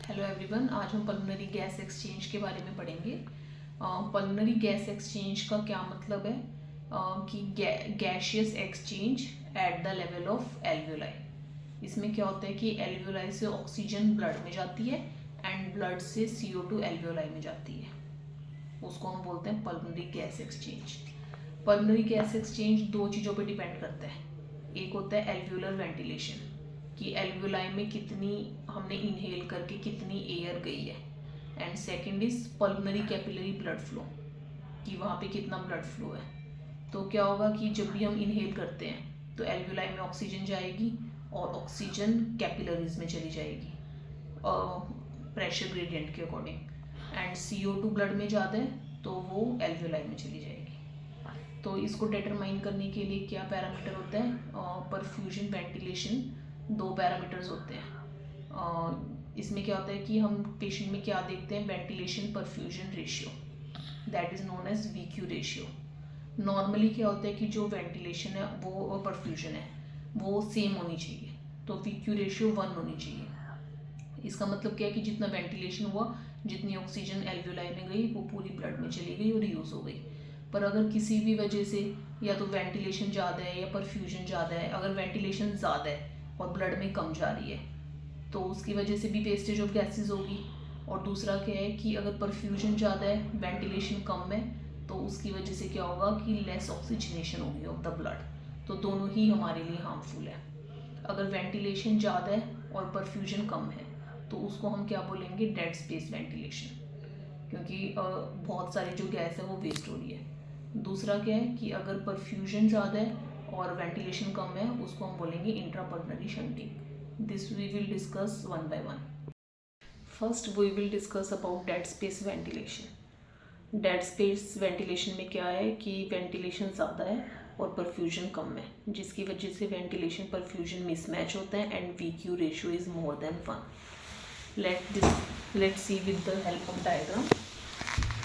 Hello everyone, आज हम pulmonary gas exchange के बारे में पढ़ेंगे। पल्मोनरी गैस एक्सचेंज का क्या मतलब है कि gaseous exchange at the level of alveoli. इसमें क्या होता है कि एल्वियोलाई से ऑक्सीजन ब्लड में जाती है एंड ब्लड से CO2 एल्वियोलाई में जाती है। उसको हम बोलते हैं pulmonary gas exchange. Pulmonary gas exchange दो चीज़ों पर डिपेंड करता है। एक होता है एल्वियोलर वेंटिलेशन, कि एल्वियोलाई में कितनी हमने इनहेल करके कितनी एयर गई है, and second is pulmonary capillary blood flow, कि वहाँ पे कितना ब्लड फ्लो है। तो क्या होगा कि जब भी हम इनहेल करते हैं तो एल्वियोलाई में ऑक्सीजन जाएगी और ऑक्सीजन कैपिलरीज में चली जाएगी प्रेशर ग्रेडियंट के अकॉर्डिंग, एंड CO2 ब्लड में ज़्यादा है तो वो एल्वियोलाई में चली जाएगी। तो इसको डिटरमाइन करने के लिए क्या पैरामीटर होता है, परफ्यूजन वेंटिलेशन, दो पैरामीटर्स होते हैं। इसमें क्या होता है कि हम पेशेंट में क्या देखते हैं, ventilation perfusion ratio, that is known as VQ ratio. Normally क्या होता है कि जो वेंटिलेशन है वो परफ्यूजन है वो सेम होनी चाहिए, तो VQ रेशियो 1 होनी चाहिए। इसका मतलब क्या है कि जितना वेंटिलेशन हुआ, जितनी ऑक्सीजन एल्वियोलाई में गई वो पूरी ब्लड में चली गई और यूज़ हो गई। पर अगर किसी भी वजह से या तो वेंटिलेशन ज़्यादा है या परफ्यूजन ज़्यादा है, अगर वेंटिलेशन ज़्यादा है और ब्लड में कम जा रही है तो उसकी वजह से भी वेस्टेज ऑफ गैसेज होगी। और दूसरा क्या है कि अगर परफ्यूजन ज़्यादा है, वेंटिलेशन कम है, तो उसकी वजह से क्या होगा कि लेस ऑक्सीजनेशन होगी ऑफ द ब्लड। तो दोनों ही हमारे लिए हार्मफुल है। अगर वेंटिलेशन ज़्यादा है और परफ्यूजन कम है तो उसको हम क्या बोलेंगे, डेड स्पेस वेंटिलेशन, क्योंकि बहुत सारी जो गैस है वो वेस्ट हो रही है। दूसरा क्या है कि अगर परफ्यूजन ज़्यादा है और वेंटिलेशन कम है, उसको हम बोलेंगे intrapulmonary shunting. This we will discuss one by one. First we will discuss about dead space ventilation. Dead space ventilation में क्या है कि वेंटिलेशन ज़्यादा है और परफ्यूजन कम है, जिसकी वजह से वेंटिलेशन परफ्यूजन मिसमैच होता है and VQ ratio is more than 1। let's see with the help of diagram.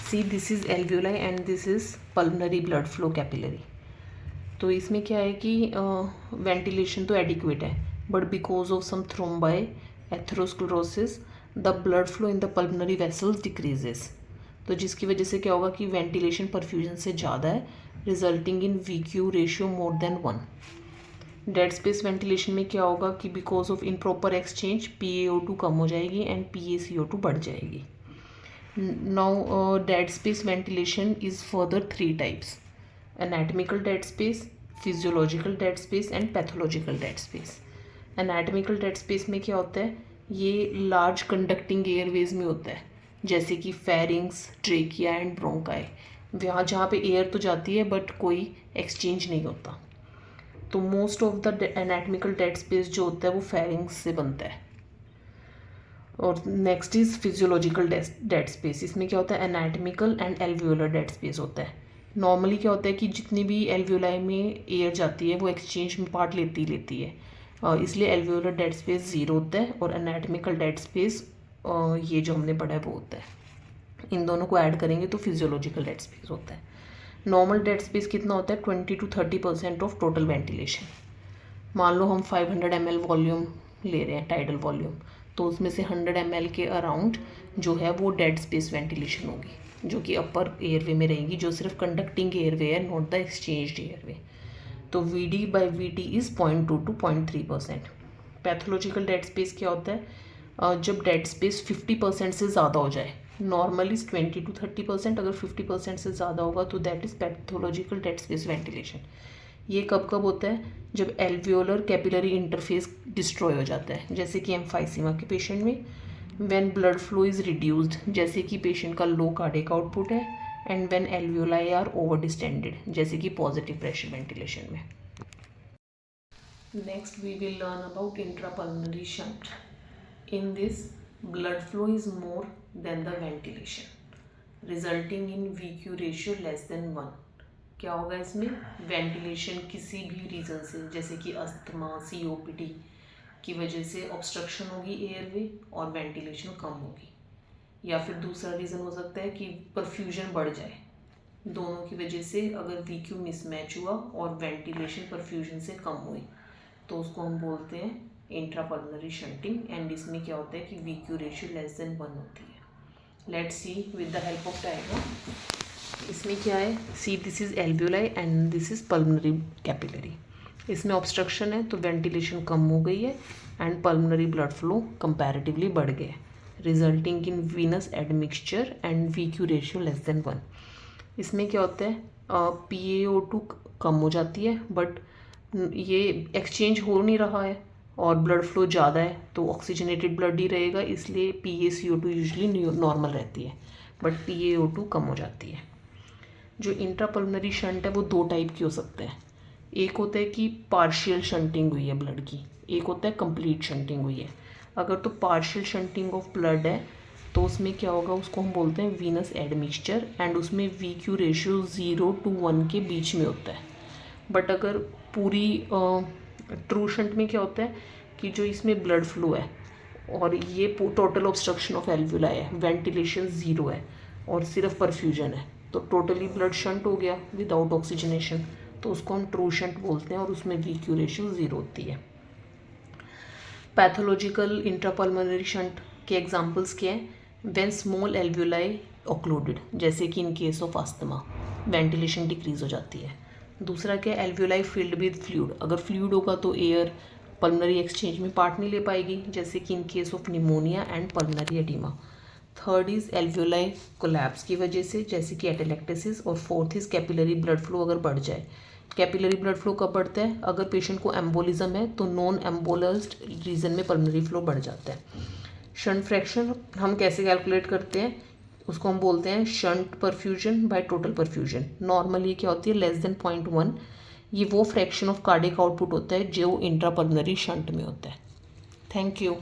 See, this is alveoli and this is pulmonary blood flow capillary. तो इसमें क्या है कि वेंटिलेशन तो एडिक्वेट है, but because of some thrombi atherosclerosis the blood flow in the pulmonary vessels decreases. तो जिसकी वजह से क्या होगा कि वेंटिलेशन परफ्यूजन से ज़्यादा है, resulting in VQ ratio more than 1। Dead space ventilation में क्या होगा कि because of improper exchange PaO2 कम हो जाएगी एंड PaCO2 बढ़ जाएगी। Now dead space ventilation is further 3 types: anatomical dead space, physiological dead space and pathological dead space. anatomical dead space में क्या होता है, ये लार्ज कंडक्टिंग एयरवेज में होता है, जैसे कि फेरिंग्स, ट्रेकिया एंड ब्रोंकाई, वहाँ जहाँ पे एयर तो जाती है बट कोई एक्सचेंज नहीं होता। तो most of the anatomical dead space जो होता है वो फेरिंग्स से बनता है। और next is physiological dead space. इसमें क्या होता है, anatomical and alveolar dead space होता है। नॉर्मली क्या होता है कि जितनी भी एल्वियोलाई में एयर जाती है वो एक्सचेंज में पार्ट लेती है, इसलिए एल्वियोलर डेड स्पेस 0 होता है और एनाटमिकल डेड स्पेस ये जो हमने पढ़ा है वो होता है। इन दोनों को ऐड करेंगे तो फिजियोलॉजिकल डेड स्पेस होता है। नॉर्मल डेड स्पेस कितना होता है, 20 to 30% ऑफ टोटल वेंटिलेशन। मान लो हम 500 ml वॉल्यूम ले रहे हैं, टाइडल वॉल्यूम, तो उसमें से 100 ml के अराउंड जो है वो डेड स्पेस वेंटिलेशन होगी, जो कि अपर एयरवे में रहेगी, जो सिर्फ कंडक्टिंग एयरवे है, नॉट द एक्सचेंज्ड एयरवे। तो VD/VT is 0.2 to 0.3%। Pathological dead space क्या होता है, जब डेड स्पेस 50% से ज़्यादा हो जाए, नॉर्मल इज़ 20 to 30%, अगर 50% से ज़्यादा होगा तो that is pathological dead space ventilation. ये कब कब होता है, जब एल्वियोलर कैपिलरी इंटरफेस डिस्ट्रॉय हो जाता है, जैसे कि एम्फाइसीमा के पेशेंट में, when blood flow is reduced, जैसे कि पेशेंट का लो कार्डियक आउटपुट है, and when alveoli are over distended, जैसे कि पॉजिटिव प्रेशर वेंटिलेशन में। Next we will learn about intrapulmonary shunt. In this blood flow is more than the ventilation, resulting in VQ ratio less than 1। क्या होगा इसमें, ventilation किसी भी reason से, जैसे कि अस्थमा, COPD की वजह से ऑब्स्ट्रक्शन होगी एयरवे और वेंटिलेशन कम होगी, या फिर दूसरा रीज़न हो सकता है कि परफ्यूजन बढ़ जाए। दोनों की वजह से अगर VQ मिसमैच हुआ और वेंटिलेशन परफ्यूजन से कम हुई तो उसको हम बोलते हैं इंट्रापल्मोनरी शंटिंग, एंड इसमें क्या होता है कि VQ रेशियो लेस देन 1 होती है। Let's see with the help of diagram. इसमें क्या है, see this is alveoli and this is pulmonary capillary. इसमें ऑब्स्ट्रक्शन है तो वेंटिलेशन कम हो गई है and pulmonary blood flow comparatively बढ़ गया, resulting in Venus admixture and VQ ratio less than 1। इसमें क्या होता है, PaO2 कम हो जाती है, बट ये एक्सचेंज हो नहीं रहा है और ब्लड फ्लो ज़्यादा है तो ऑक्सीजनेटेड ब्लड ही रहेगा, इसलिए PaCO2 यूजुअली नॉर्मल रहती है बट PaO2 कम हो जाती है। जो इंट्रापल्मोनरी शंट है वो 2 टाइप की हो सकते हैं। एक होता है कि पार्शियल शंटिंग हुई है ब्लड की, एक होता है कंप्लीट शंटिंग हुई है। अगर तो पार्शियल शंटिंग ऑफ ब्लड है तो उसमें क्या होगा, उसको हम बोलते हैं वीनस एडमिक्सचर, एंड उसमें VQ रेशियो 0 to 1 के बीच में होता है। बट अगर पूरी ट्रू शंट में क्या होता है कि जो इसमें ब्लड फ्लो है और ये टोटल ऑब्स्ट्रक्शन ऑफ एल्व्यूलाई है, वेंटिलेशन 0 है और सिर्फ परफ्यूजन है, तो टोटली ब्लड शंट हो गया विदाउट ऑक्सीजनेशन, तो उसको हम ट्रू शंट बोलते हैं और उसमें VQ रेशियो 0 होती है। पैथोलॉजिकल इंट्रापल्मोनरी शंट के एग्जांपल्स क्या हैं, व्हेन स्मॉल एल्व्यूलाई ओक्लूडेड, जैसे कि in case of asthma ventilation decrease हो जाती है। दूसरा क्या, एल्व्यूलाई फिल्ड विद फ्लूइड, अगर फ्लूइड होगा तो एयर पल्मोनरी एक्सचेंज में पार्ट नहीं ले पाएगी, जैसे कि in case of pneumonia and pulmonary oedema. Third is alveoli collapse की वजह से, जैसे कि एटेलेक्टेसिस। और fourth is capillary blood flow अगर बढ़ जाए। कैपिलरी ब्लड फ्लो कब बढ़ता है, अगर पेशेंट को एम्बोलिज्म है तो नॉन एम्बोलाइज्ड रीजन में पल्मोनरी फ्लो बढ़ जाता है। शंट फ्रैक्शन हम कैसे कैलकुलेट करते हैं, उसको हम बोलते हैं shunt perfusion by total perfusion. Normally क्या होती है, लेस देन 0.1, ये वो फ्रैक्शन ऑफ कार्डियक आउटपुट होता है जो इंट्रापल्मोनरी शंट में होता है। Thank you.